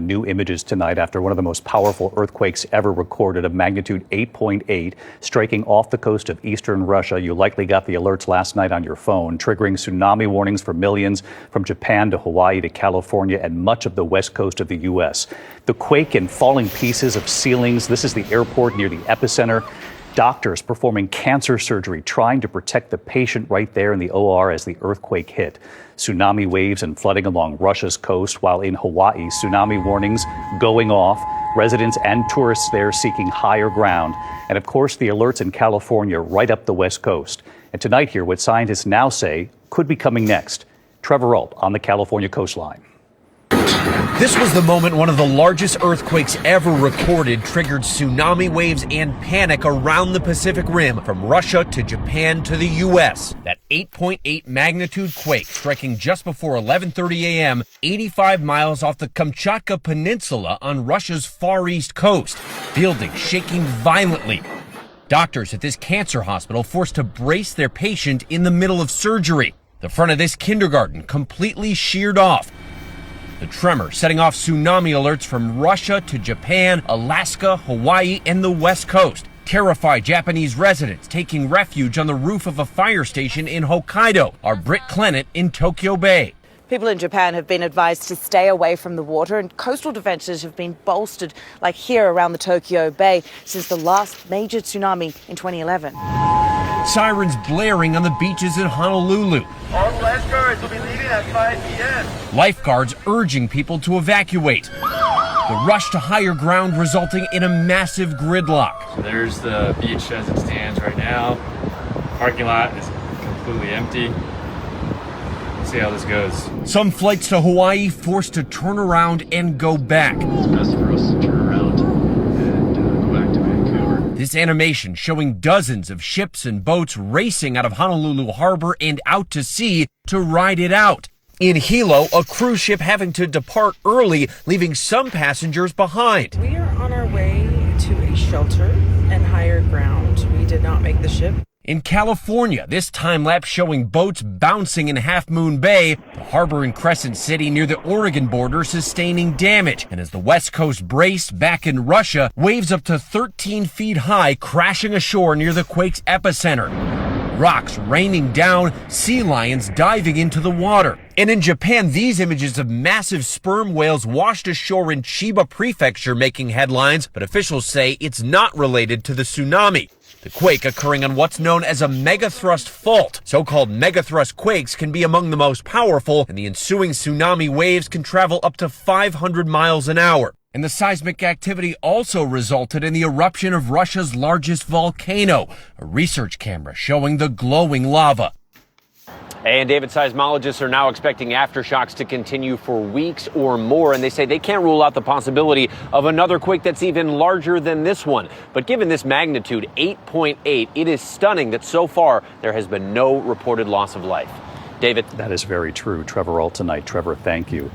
New images tonight after one of the most powerful earthquakes ever recorded, of magnitude 8.8, striking off the coast of eastern Russia. You likely got the alerts last night on your phone, triggering tsunami warnings for millions from Japan to Hawaii to California and much of the west coast of the U.S. The quake and falling pieces of ceilings. This is the airport near the epicenter. Doctors performing cancer surgery, trying to protect the patient right there in the OR as the earthquake hit. Tsunami waves and flooding along Russia's coast, while in Hawaii, tsunami warnings going off. Residents and tourists there seeking higher ground. And of course, the alerts in California right up the west coast. And tonight here, what scientists now say could be coming next. Trevor Ault on the California coastline. This was the moment one of the largest earthquakes ever recorded triggered tsunami waves and panic around the Pacific Rim, from Russia to Japan to the U.S. That 8.8 magnitude quake striking just before 11:30 a.m., 85 miles off the Kamchatka Peninsula on Russia's far east coast. Buildings shaking violently. Doctors at this cancer hospital forced to brace their patient in the middle of surgery. The front of this kindergarten completely sheared off. The tremor setting off tsunami alerts from Russia to Japan, Alaska, Hawaii, and the West Coast. Terrified Japanese residents taking refuge on the roof of a fire station in Hokkaido. Our Britt Clennett in Tokyo Bay. People in Japan have been advised to stay away from the water, and coastal defences have been bolstered, like here around the Tokyo Bay, since the last major tsunami in 2011. Sirens blaring on the beaches in Honolulu. All lifeguards will be leaving at 5 p.m. Lifeguards urging people to evacuate. The rush to higher ground resulting in a massive gridlock. So there's the beach as it stands right now. Parking lot is completely empty. We'll see how this goes. Some flights to Hawaii forced to turn around and go back. It's best for us to turn around and go back to Vancouver. This animation showing dozens of ships and boats racing out of Honolulu Harbor and out to sea to ride it out. In Hilo, a cruise ship having to depart early, leaving some passengers behind. We are on our way to a shelter and higher ground. We did not make the ship. In California, this time-lapse showing boats bouncing in Half Moon Bay, the harbor in Crescent City near the Oregon border sustaining damage. And as the West Coast braced back in Russia, waves up to 13 feet high crashing ashore near the quake's epicenter. Rocks raining down, sea lions diving into the water. And in Japan, these images of massive sperm whales washed ashore in Chiba Prefecture making headlines, but officials say it's not related to the tsunami. The quake occurring on what's known as a megathrust fault. So-called megathrust quakes can be among the most powerful, and the ensuing tsunami waves can travel up to 500 miles an hour. And the seismic activity also resulted in the eruption of Russia's largest volcano, a research camera showing the glowing lava. And David, seismologists are now expecting aftershocks to continue for weeks or more, and they say they can't rule out the possibility of another quake that's even larger than this one. But given this magnitude, 8.8, it is stunning that so far there has been no reported loss of life. David? That is very true. Trevor Ault tonight. Trevor, thank you.